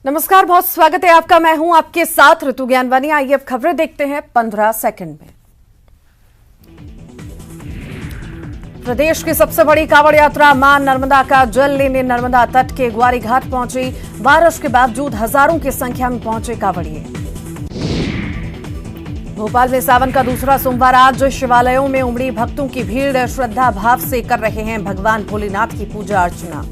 नमस्कार, बहुत स्वागत है आपका। मैं हूं आपके साथ ऋतु ज्ञानवानी। आइए अब खबरें देखते हैं 15 सेकंड में। प्रदेश की सबसे बड़ी कांवड़ यात्रा मां नर्मदा का जल लेने नर्मदा तट के ग्वारी घाट पहुंची। बारिश के बावजूद हजारों की संख्या में पहुंचे कांवड़िए। भोपाल में सावन का दूसरा सोमवार आज शिवालयों में उमड़ी भक्तों की भीड़। श्रद्धा भाव से कर रहे हैं भगवान भोलेनाथ की पूजा अर्चना।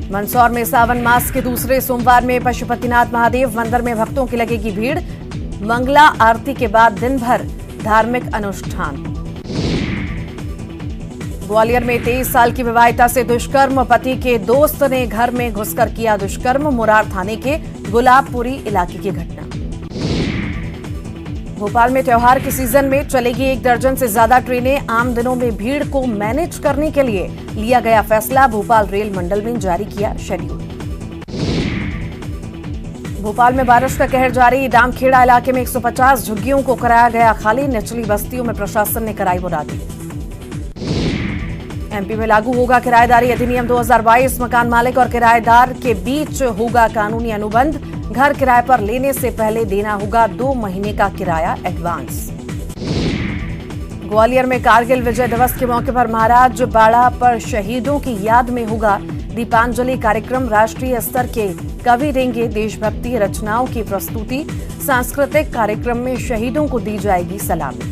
मंदसौर में सावन मास के दूसरे सोमवार में पशुपतिनाथ महादेव मंदिर में भक्तों की लगेगी भीड़। मंगला आरती के बाद दिन भर धार्मिक अनुष्ठान। ग्वालियर में 23 साल की विवाहिता से दुष्कर्म, पति के दोस्त ने घर में घुसकर किया दुष्कर्म। मुरार थाने के गुलाबपुरी इलाके की घटना। भोपाल में त्योहार के सीजन में चलेगी 1 दर्जन से ज्यादा ट्रेनें। आम दिनों में भीड़ को मैनेज करने के लिए लिया गया फैसला। भोपाल रेल मंडल ने जारी किया शेड्यूल। भोपाल में बारिश का कहर जारी। डामखेड़ा इलाके में 150 झुग्गियों को कराया गया खाली। निचली बस्तियों में प्रशासन ने कराई मुरादी। एमपी में लागू होगा किराएदारी अधिनियम 2022। मकान मालिक और किराएदार के बीच होगा कानूनी अनुबंध। घर किराए पर लेने से पहले देना होगा 2 महीने का किराया एडवांस। ग्वालियर में कारगिल विजय दिवस के मौके पर महाराज बाड़ा पर शहीदों की याद में होगा दीपांजलि कार्यक्रम। राष्ट्रीय स्तर के कवि देंगे देशभक्ति रचनाओं की प्रस्तुति। सांस्कृतिक कार्यक्रम में शहीदों को दी जाएगी सलामी।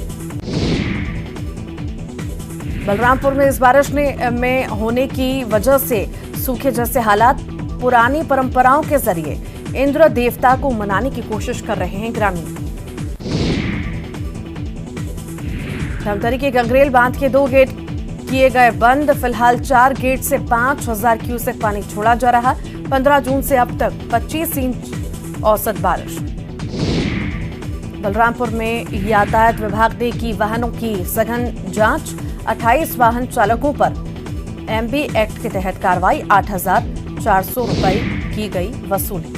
बलरामपुर में इस बारिश में होने की वजह से सूखे जैसे हालात। पुरानी परंपराओं के जरिए इंद्र देवता को मनाने की कोशिश कर रहे हैं ग्रामीण। धमतरी के गंगरेल बांध के 2 गेट किए गए बंद। फिलहाल 4 गेट से 5000 क्यूसेक पानी छोड़ा जा रहा। 15 जून से अब तक 25 इंच औसत बारिश। बलरामपुर में यातायात विभाग ने की वाहनों की सघन जांच। 28 वाहन चालकों पर एमबी एक्ट के तहत कार्रवाई। 8400 रुपए की गई वसूली।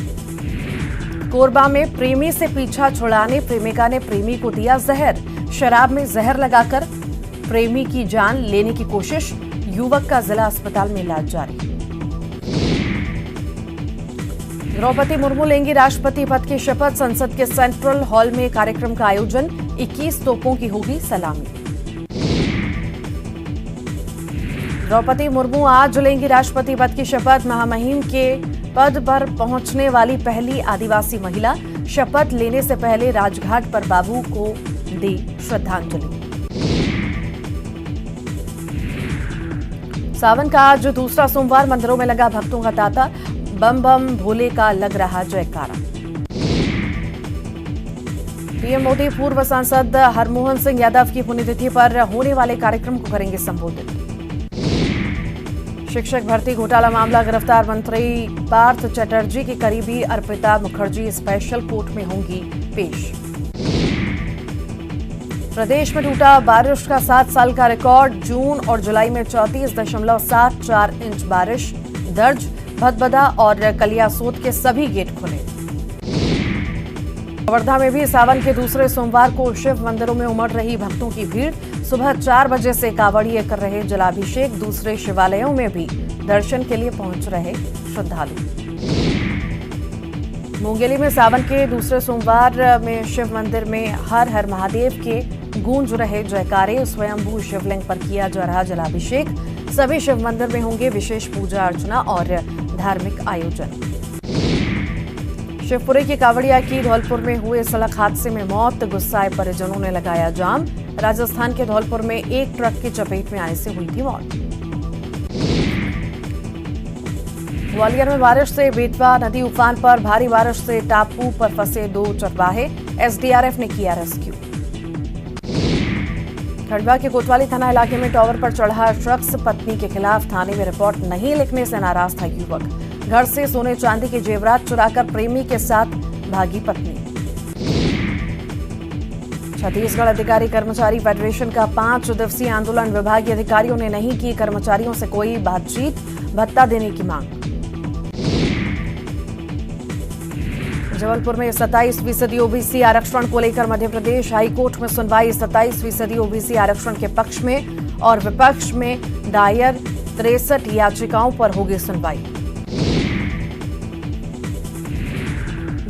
कोरबा में प्रेमी से पीछा छुड़ाने प्रेमिका ने प्रेमी को दिया जहर। शराब में जहर लगाकर प्रेमी की जान लेने की कोशिश। युवक का जिला अस्पताल में इलाज जारी। द्रौपदी मुर्मू लेंगी राष्ट्रपति पद की शपथ। संसद के सेंट्रल हॉल में कार्यक्रम का आयोजन। 21 तोपों की होगी सलामी। द्रौपदी मुर्मू आज लेंगी राष्ट्रपति पद की शपथ। महामहिम के पद पर पहुंचने वाली पहली आदिवासी महिला। शपथ लेने से पहले राजघाट पर बाबू को दी श्रद्धांजलि। सावन का आज दूसरा सोमवार। मंदिरों में लगा भक्तों का तांता। बम बम भोले का लग रहा जयकारा। पीएम मोदी पूर्व सांसद हरमोहन सिंह यादव की पुण्यतिथि पर होने वाले कार्यक्रम को करेंगे संबोधित। शिक्षक भर्ती घोटाला मामला। गिरफ्तार मंत्री पार्थ चटर्जी की करीबी अर्पिता मुखर्जी स्पेशल कोर्ट में होंगी पेश। प्रदेश में टूटा बारिश का 7 साल का रिकॉर्ड। जून और जुलाई में 34.74 इंच बारिश दर्ज। भदभदा और कलियासोत के सभी गेट खुले। वर्धा में भी सावन के दूसरे सोमवार को शिव मंदिरों में उमड़ रही भक्तों की भीड़। सुबह 4 बजे से कांवड़िए कर रहे जलाभिषेक। दूसरे शिवालयों में भी दर्शन के लिए पहुंच रहे श्रद्धालु। मुंगेली में सावन के दूसरे सोमवार में शिव मंदिर में हर हर महादेव के गूंज रहे जयकारे। स्वयंभू शिवलिंग पर किया जा रहा जलाभिषेक। सभी शिव मंदिर में होंगे विशेष पूजा अर्चना और धार्मिक आयोजन। शिवपुरी की कांवड़िया की धौलपुर में हुए सड़क हादसे में मौत। गुस्साए परिजनों ने लगाया जाम। राजस्थान के धौलपुर में एक ट्रक की चपेट में आने से हुई थी मौत। ग्वालियर में बारिश से बेतवा नदी उफान पर। भारी बारिश से टापू पर फंसे 2 चरवाहे। एसडीआरएफ ने किया रेस्क्यू। खंडवा के कोतवाली थाना इलाके में टावर पर चढ़ा शख्स पत्नी के खिलाफ थाने में रिपोर्ट नहीं लिखने से नाराज था युवक। घर से सोने चांदी के जेवरात चुराकर प्रेमी के साथ भागी पत्नी। छत्तीसगढ़ अधिकारी कर्मचारी फेडरेशन का 5 दिवसीय आंदोलन। विभागीय अधिकारियों ने नहीं की कर्मचारियों से कोई बातचीत। भत्ता देने की मांग। जबलपुर में 27% ओबीसी आरक्षण को लेकर मध्य प्रदेश हाईकोर्ट में सुनवाई। 27% ओबीसी आरक्षण के पक्ष में और विपक्ष में दायर 63 याचिकाओं पर होगी सुनवाई।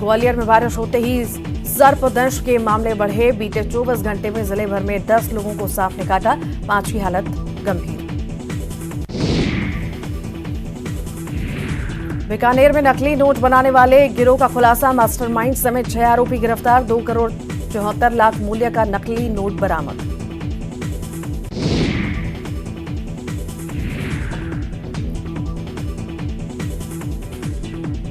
ग्वालियर में बारिश होते ही सर्पदंश के मामले बढ़े। बीते 24 घंटे में जिले भर में 10 लोगों को सांप ने काटा, 5 की हालत गंभीर। बीकानेर में नकली नोट बनाने वाले गिरोह का खुलासा, मास्टरमाइंड समेत 6 आरोपी गिरफ्तार, 2 करोड़ 74 लाख मूल्य का नकली नोट बरामद।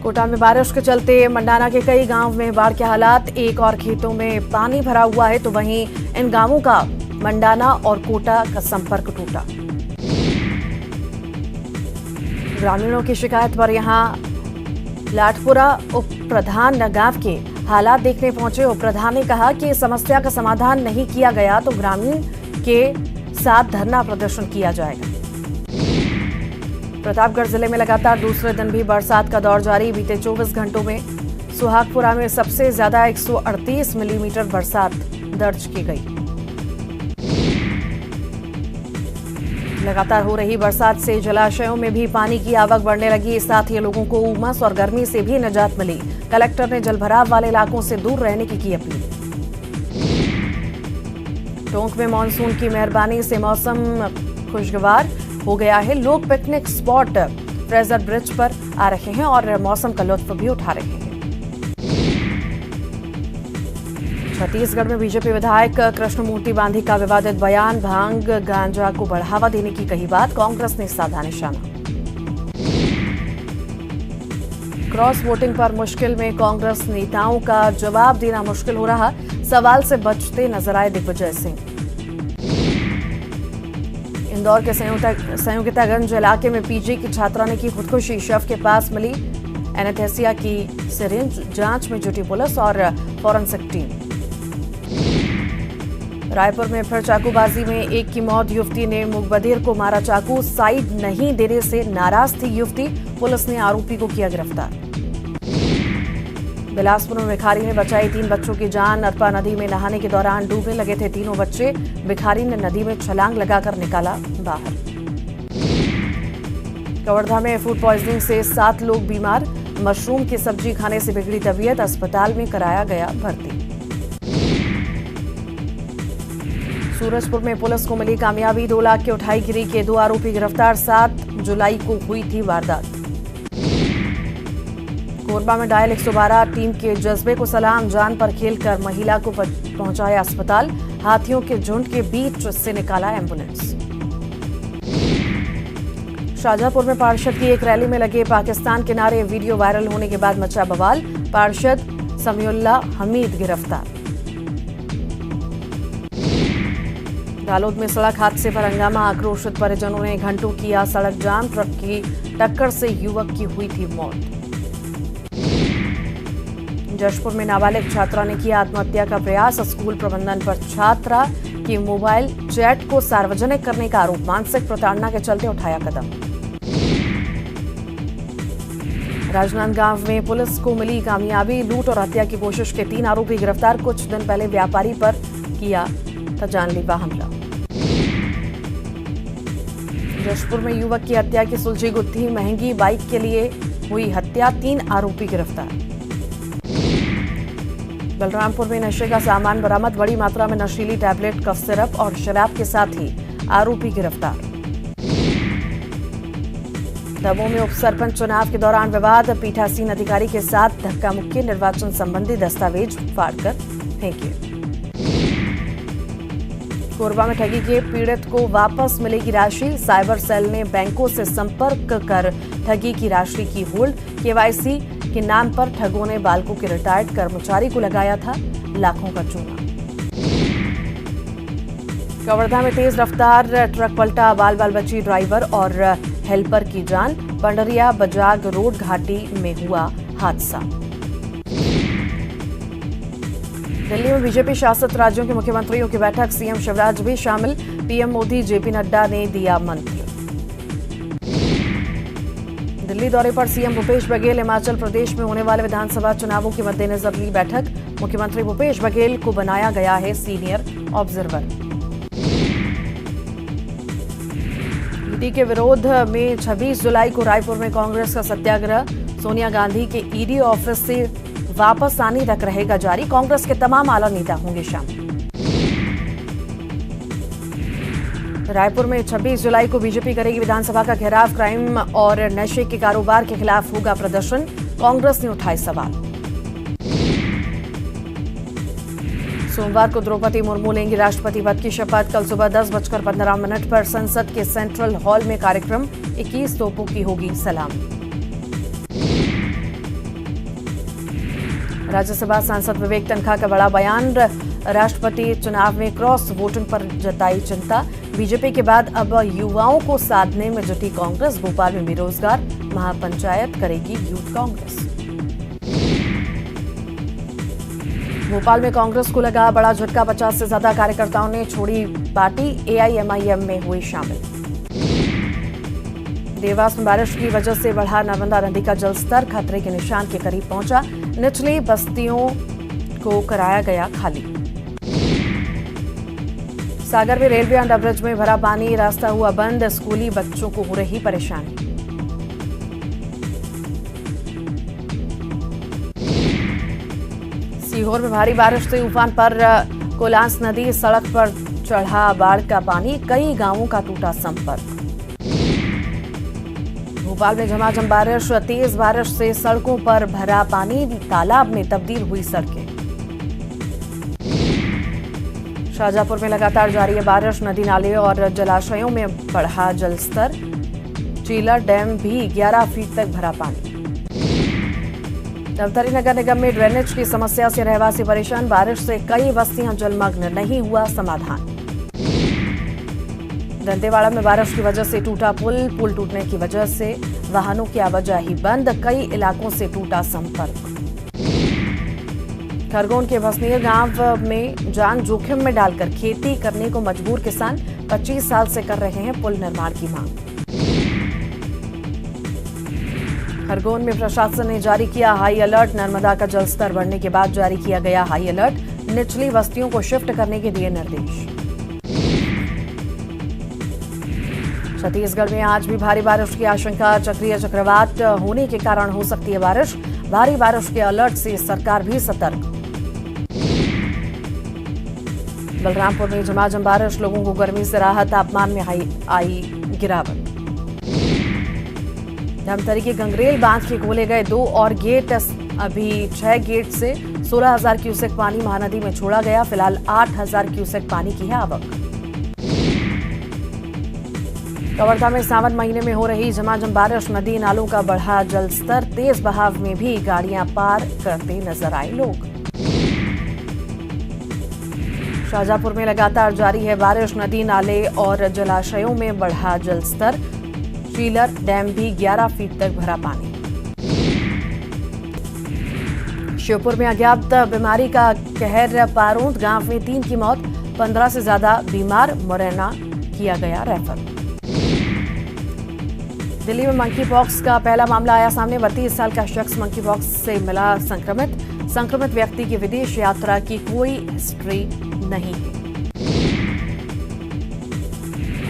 कोटा में बारिश के चलते मंडाना के कई गांव में बाढ़ के हालात, एक और खेतों में पानी भरा हुआ है तो वहीं इन गांवों का मंडाना और कोटा का संपर्क टूटा। ग्रामीणों की शिकायत पर यहां लाटपुरा उप प्रधान नगाव के हालात देखने पहुंचे। उप प्रधान ने कहा कि समस्या का समाधान नहीं किया गया तो ग्रामीण के साथ धरना प्रदर्शन किया जाएगा। प्रतापगढ़ जिले में लगातार दूसरे दिन भी बरसात का दौर जारी। बीते 24 घंटों में सुहागपुरा में सबसे ज्यादा 138 मिलीमीटर बरसात दर्ज की गई। लगातार हो रही बरसात से जलाशयों में भी पानी की आवक बढ़ने लगी, साथ ही लोगों को उमस और गर्मी से भी निजात मिली। कलेक्टर ने जलभराव वाले इलाकों से दूर रहने की अपील। टोंक में मानसून की मेहरबानी से मौसम खुशगवार हो गया है। लोग पिकनिक स्पॉट फ्रेजर ब्रिज पर आ रहे हैं और मौसम का लुत्फ भी उठा रहे हैं। छत्तीसगढ़ में बीजेपी विधायक कृष्णमूर्ति बांधी का विवादित बयान, भांग गांजा को बढ़ावा देने की कही बात, कांग्रेस ने साधा निशाना। क्रॉस वोटिंग पर मुश्किल में कांग्रेस नेताओं का जवाब देना मुश्किल हो रहा, सवाल से बचते नजर आए दिग्विजय सिंह। इंदौर के संयोगितागंज इलाके में पीजी की छात्रा ने की खुदकुशी, शव के पास मिली एनेस्थीसिया की सिरिंज, जांच में जुटी पुलिस और फॉरेंसिक टीम। रायपुर में फिर चाकूबाजी में एक की मौत, युवती ने मुखबधिर को मारा चाकू, साइड नहीं देने से नाराज थी युवती, पुलिस ने आरोपी को किया गिरफ्तार। बिलासपुर में भिखारी ने बचाई 3 बच्चों की जान, अरपा नदी में नहाने के दौरान डूबने लगे थे तीनों बच्चे, भिखारी ने नदी में छलांग लगाकर निकाला बाहर। कवर्धा में फूड पॉइजनिंग से 7 लोग बीमार, मशरूम की सब्जी खाने से बिगड़ी तबीयत, अस्पताल में कराया गया भर्ती। सूरजपुर में पुलिस को मिली कामयाबी, 2 लाख की उठाईगिरी के 2 आरोपी गिरफ्तार, 7 जुलाई को हुई थी वारदात। कोरबा में डायल 112 टीम के जज्बे को सलाम, जान पर खेलकर महिला को पहुंचाया अस्पताल, हाथियों के झुंड के बीच से निकाला एम्बुलेंस। शाहजहांपुर में पार्षद की एक रैली में लगे पाकिस्तान के नारे, वीडियो वायरल होने के बाद मचा बवाल, पार्षद समीउल्लाह हमीद गिरफ्तार। दालोद में सड़क हादसे पर हंगामा, आक्रोशित परिजनों ने घंटों किया सड़क जाम, ट्रक की टक्कर से युवक की हुई थी मौत। जशपुर में नाबालिग छात्रा ने किया आत्महत्या का प्रयास, स्कूल प्रबंधन पर छात्रा की मोबाइल चैट को सार्वजनिक करने का आरोप, मानसिक प्रताड़ना के चलते उठाया कदम। राजनांदगांव में पुलिस को मिली कामयाबी, लूट और हत्या की कोशिश के 3 आरोपी गिरफ्तार, कुछ दिन पहले व्यापारी पर किया था जानलेवा हमला। जशपुर में युवक की हत्या की सुलझी गुत्थी, महंगी बाइक के लिए हुई हत्या, 3 आरोपी गिरफ्तार। बलरामपुर में नशे का सामान बरामद, बड़ी मात्रा में नशीली टैबलेट, कफ सिरप और शराब के साथ ही आरोपी गिरफ्तार। दमोह में उपसरपंच चुनाव के दौरान विवाद, पीठासीन अधिकारी के साथ धक्का मुक्की, निर्वाचन संबंधी दस्तावेज फाड़कर फेंके। कोरबा में ठगी के पीड़ित को वापस मिलेगी राशि, साइबर सेल ने बैंकों से संपर्क कर ठगी की राशि की होल्ड, केवाईसी के नाम पर ठगों ने बाल्को के रिटायर्ड कर्मचारी को लगाया था लाखों का चूना। कवर्धा में तेज रफ्तार ट्रक पलटा, बाल बाल बची ड्राइवर और हेल्पर की जान, पंडरिया बजाग रोड घाटी में हुआ हादसा। दिल्ली में बीजेपी शासित राज्यों के मुख्यमंत्रियों की बैठक, सीएम शिवराज भी शामिल, पीएम मोदी, जेपी नड्डा ने दिया मंत्र। दिल्ली दौरे पर सीएम भूपेश बघेल, हिमाचल प्रदेश में होने वाले विधानसभा चुनावों के मद्देनजर ली बैठक, मुख्यमंत्री भूपेश बघेल को बनाया गया है सीनियर ऑब्जर्वर। ईडी के विरोध में 26 जुलाई को रायपुर में कांग्रेस का सत्याग्रह, सोनिया गांधी के ईडी ऑफिस से वापस आने तक रहेगा जारी। कांग्रेस के तमाम आला नेता होंगे शामिल। रायपुर में 26 जुलाई को बीजेपी करेगी विधानसभा का घेराव। क्राइम और नशे के कारोबार के खिलाफ होगा प्रदर्शन। कांग्रेस ने उठाए सवाल। सोमवार को द्रौपदी मुर्मू लेंगी राष्ट्रपति पद की शपथ। कल सुबह 10:15 पर संसद के सेंट्रल हॉल में कार्यक्रम। 21 तोपों की होगी सलामी। राज्यसभा सांसद विवेक तनखा का बड़ा बयान। राष्ट्रपति चुनाव में क्रॉस वोटिंग पर जताई चिंता। बीजेपी के बाद अब युवाओं को साधने में जुटी कांग्रेस। भोपाल में बेरोजगार महापंचायत करेगी यूथ कांग्रेस। भोपाल में कांग्रेस को लगा बड़ा झटका। 50 से ज्यादा कार्यकर्ताओं ने छोड़ी पार्टी। एआईएमआईएम में हुए शामिल। देवास में बारिश की वजह से बढ़ा नर्मदा नदी का जलस्तर। खतरे के निशान के करीब पहुंचा। निचली बस्तियों को कराया गया खाली। सागर में रेलवे अंडरब्रिज में भरा पानी। रास्ता हुआ बंद। स्कूली बच्चों को हो रही परेशानी। सीहोर में भारी बारिश से उफान पर कोलांस नदी। सड़क पर चढ़ा बाढ़ का पानी। कई गांवों का टूटा संपर्क। भोपाल में झमाझम बारिश। तेज बारिश से सड़कों पर भरा पानी। तालाब में तब्दील हुई सड़कें। शाहजहांपुर में लगातार जारी है बारिश। नदी नाले और जलाशयों में बढ़ा जलस्तर। चीला डैम भी 11 फीट तक भरा पानी। धमतरी नगर निगम में ड्रेनेज की समस्या से रहवासी परेशान। बारिश से कई बस्तियां जलमग्न। नहीं हुआ समाधान। दंतेवाड़ा में बारिश की वजह से टूटा पुल टूटने की वजह से वाहनों की आवाजाही बंद। कई इलाकों से टूटा संपर्क। खरगोन के भसनीर गांव में जान जोखिम में डालकर खेती करने को मजबूर किसान। 25 साल से कर रहे हैं पुल निर्माण की मांग। खरगोन में प्रशासन ने जारी किया हाई अलर्ट। नर्मदा का जलस्तर बढ़ने के बाद जारी किया गया हाई अलर्ट। निचली बस्तियों को शिफ्ट करने के दिए निर्देश। छत्तीसगढ़ में आज भी भारी बारिश की आशंका। चक्रीय चक्रवात होने के कारण हो सकती है बारिश। भारी बारिश के अलर्ट से सरकार भी सतर्क। बलरामपुर में झमाझम बारिश। लोगों को गर्मी से राहत। तापमान में आई गिरावट। धमतरी के गंगरेल बांध के खोले गए 2 और गेट। अभी 6 गेट से 16,000 क्यूसेक पानी महानदी में छोड़ा गया। फिलहाल 8,000 क्यूसेक पानी की है आवक। कवर्धा में सावन महीने में हो रही झमाझम बारिश। नदी नालों का बढ़ा जलस्तर। तेज बहाव में भी गाड़ियां पार करते नजर आए लोग। शाहजहांपुर में लगातार जारी है बारिश। नदी नाले और जलाशयों में बढ़ा जलस्तर। चीलर डैम भी 11 फीट तक भरा पानी। श्योपुर में अज्ञात बीमारी का कहर। पारोंद गांव में 3 की मौत। 15 से ज्यादा बीमार। मुरैना किया गया रेफर। दिल्ली में मंकी पॉक्स का पहला मामला आया सामने। 32 साल का शख्स मंकी पॉक्स से मिला संक्रमित व्यक्ति की विदेश यात्रा की कोई हिस्ट्री नहीं है।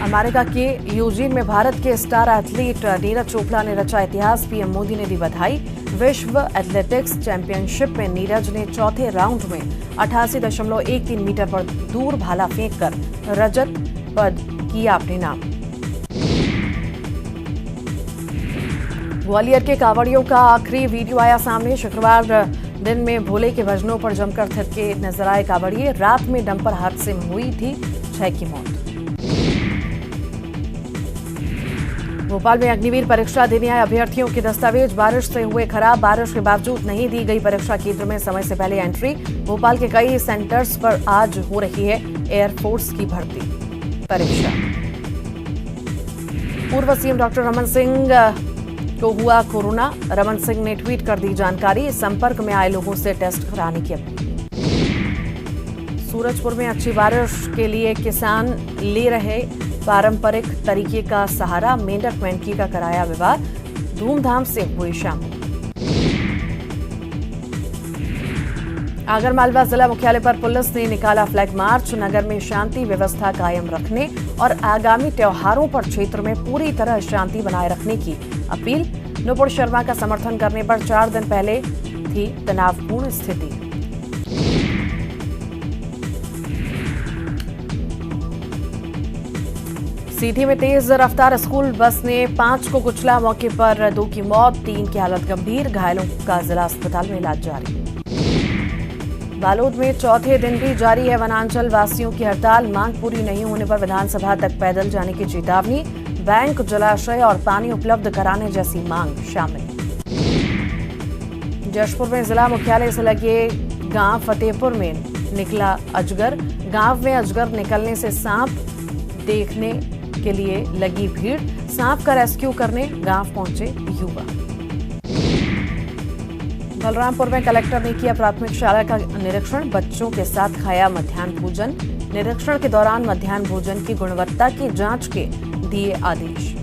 अमेरिका के यूजीन में भारत के स्टार एथलीट नीरज चोपड़ा ने रचा इतिहास। पीएम मोदी ने दी बधाई। विश्व एथलेटिक्स चैंपियनशिप में नीरज ने चौथे राउंड में 88.13 मीटर पर दूर भाला फेंककर रजत पद किया अपने नाम। ग्वालियर के कांवड़ियों का आखिरी वीडियो आया सामने। शुक्रवार दिन में भोले के भजनों पर जमकर थिरके नजर आए कांवड़िए। रात में डंपर हादसे में हुई थी 6 की मौत। भोपाल में अग्निवीर परीक्षा देने आए अभ्यर्थियों के दस्तावेज बारिश से हुए खराब। बारिश के बावजूद नहीं दी गई परीक्षा केंद्र में समय से पहले एंट्री। भोपाल के कई सेंटर्स पर आज हो रही है एयरफोर्स की भर्ती परीक्षा। पूर्व सीएम डॉक्टर रमन सिंह को हुआ कोरोना। रमन सिंह ने ट्वीट कर दी जानकारी। संपर्क में आए लोगों से टेस्ट कराने की अपील। सूरजपुर में अच्छी बारिश के लिए किसान ले रहे पारंपरिक तरीके का सहारा। मेंढक मेंढकी का कराया विवाह। धूमधाम से हुए शामिल। आगरमालवा जिला मुख्यालय पर पुलिस ने निकाला फ्लैग मार्च। नगर में शांति व्यवस्था कायम रखने और आगामी त्योहारों पर क्षेत्र में पूरी तरह शांति बनाए रखने की अपील। नुपुर शर्मा का समर्थन करने पर 4 दिन पहले थी तनावपूर्ण स्थिति। सीधी में तेज रफ्तार स्कूल बस ने 5 को कुचला, मौके पर 2 की मौत, 3 की हालत गंभीर, घायलों का जिला अस्पताल में इलाज जारी। बालोद में चौथे दिन भी जारी है वनांचल वासियों की हड़ताल, मांग पूरी नहीं होने पर विधानसभा तक पैदल जाने की चेतावनी, बैंक, जलाशय और पानी उपलब्ध कराने जैसी मांग शामिल। जशपुर में जिला मुख्यालय से लगे गांव फतेहपुर में निकला अजगर, गांव में अजगर निकलने से सांप देखने के लिए लगी भीड़, सांप का रेस्क्यू करने गांव पहुंचे युवा। बलरामपुर में कलेक्टर ने किया प्राथमिक शाला का निरीक्षण, बच्चों के साथ खाया मध्याह्न भोजन, निरीक्षण के दौरान मध्याह्न भोजन की गुणवत्ता की जांच के दिए आदेश।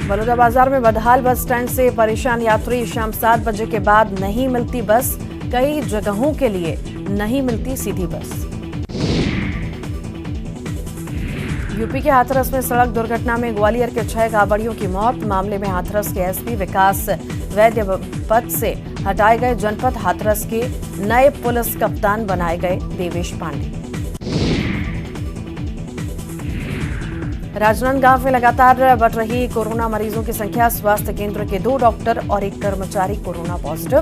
बलौदाबाजार में बदहाल बस स्टैंड से परेशान यात्री, शाम 7 बजे के बाद नहीं मिलती बस, कई जगहों के लिए नहीं मिलती सीधी बस। यूपी के हाथरस में सड़क दुर्घटना में ग्वालियर के 6 कांवड़ियों की मौत, मामले में हाथरस के एसपी विकास वैद्य पद से हटाए गए, जनपद हाथरस के नए पुलिस कप्तान बनाए गए देवेश पांडे। राजनांदगांव में लगातार बढ़ रही कोरोना मरीजों की संख्या, स्वास्थ्य केंद्र के 2 डॉक्टर और 1 कर्मचारी कोरोना पॉजिटिव,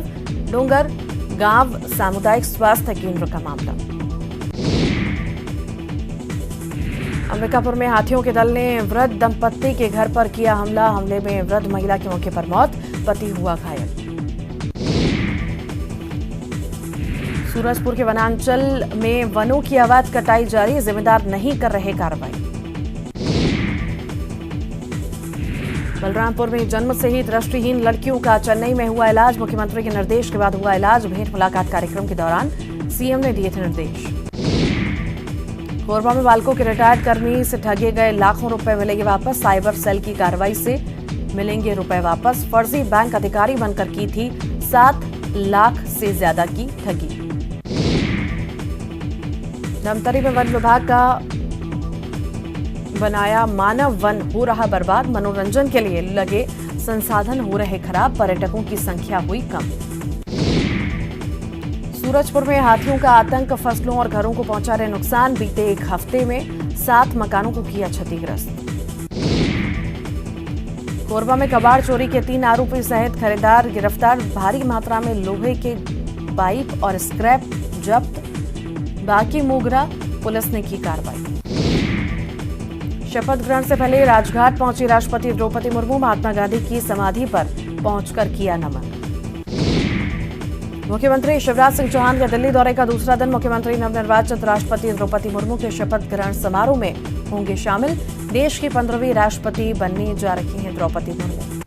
डोंगर गांव सामुदायिक स्वास्थ्य केंद्र का मामला। अंबिकापुर में हाथियों के दल ने वृद्ध दंपत्ति के घर पर किया हमला, हमले में वृद्ध महिला की मौके पर मौत, पति हुआ घायल। सूरजपुर के वनांचल में वनों की अवैध कटाई जारी, जिम्मेदार नहीं कर रहे कार्रवाई। बलरामपुर में जन्म से ही दृष्टिहीन लड़कियों का चेन्नई में हुआ इलाज, मुख्यमंत्री के निर्देश के बाद हुआ इलाज, भेंट मुलाकात कार्यक्रम के दौरान सीएम ने दिए थे निर्देश। कोरबा में बालकों के रिटायर्ड कर्मी से ठगे गए लाखों रुपए मिलेंगे वापस, साइबर सेल की कार्रवाई से मिलेंगे रुपए वापस, फर्जी बैंक अधिकारी बनकर की थी 7 लाख से ज्यादा की ठगी। धमतरी में वन विभाग का बनाया मानव वन हो रहा बर्बाद, मनोरंजन के लिए लगे संसाधन हो रहे खराब, पर्यटकों की संख्या हुई कम। सूरजपुर में हाथियों का आतंक, फसलों और घरों को पहुंचा रहे नुकसान, बीते 1 हफ्ते में 7 मकानों को किया क्षतिग्रस्त। कोरबा में कबाड़ चोरी के 3 आरोपी सहित खरीदार गिरफ्तार, भारी मात्रा में लोहे के पाइप और स्क्रैप जब्त, बाकी मोगरा पुलिस ने की कार्रवाई। शपथ ग्रहण से पहले राजघाट पहुंची राष्ट्रपति द्रौपदी मुर्मू, महात्मा गांधी की समाधि पर पहुंचकर किया नमन। मुख्यमंत्री शिवराज सिंह चौहान के दिल्ली दौरे का दूसरा दिन, मुख्यमंत्री नवनिर्वाचित राष्ट्रपति द्रौपदी मुर्मू के शपथ ग्रहण समारोह में होंगे शामिल, देश की 15वीं राष्ट्रपति बनने जा रही हैं द्रौपदी मुर्मू।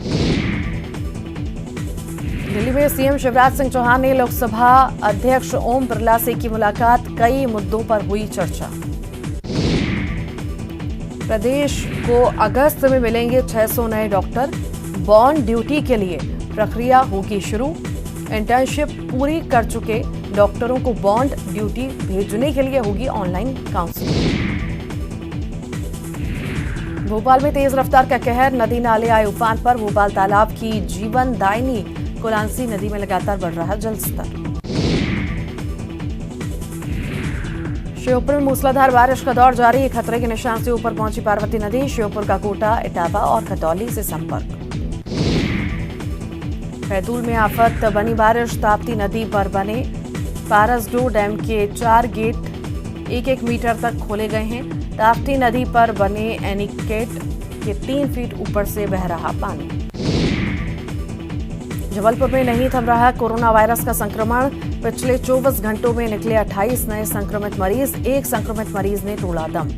दिल्ली में सीएम शिवराज सिंह चौहान ने लोकसभा अध्यक्ष ओम बिरला से की मुलाकात, कई मुद्दों पर हुई चर्चा। प्रदेश को अगस्त में मिलेंगे 600 नए डॉक्टर, बॉन्ड ड्यूटी के लिए प्रक्रिया होगी शुरू, इंटर्नशिप पूरी कर चुके डॉक्टरों को बॉन्ड ड्यूटी भेजने के लिए होगी ऑनलाइन काउंसलिंग। भोपाल में तेज रफ्तार का कहर, नदी नाले आए उफान पर, भोपाल तालाब की जीवनदायिनी कोलांसी नदी में लगातार बढ़ रहा जलस्तर। श्योपुर में मूसलाधार बारिश का दौर जारी, खतरे के निशान से ऊपर पहुंची पार्वती नदी, श्योपुर का कोटा, इटावा और खतौली से संपर्क। बैतूल में आफत बनी बारिश, ताप्ती नदी पर बने पारसडोह डैम के 4 गेट 1-1 मीटर तक खोले गए हैं, ताप्ती नदी पर बने एनीकेट के 3 फीट ऊपर से बह रहा पानी। जबलपुर में नहीं थम रहा कोरोना वायरस का संक्रमण, पिछले 24 घंटों में निकले 28 नए संक्रमित मरीज, 1 संक्रमित मरीज ने तोड़ा दम।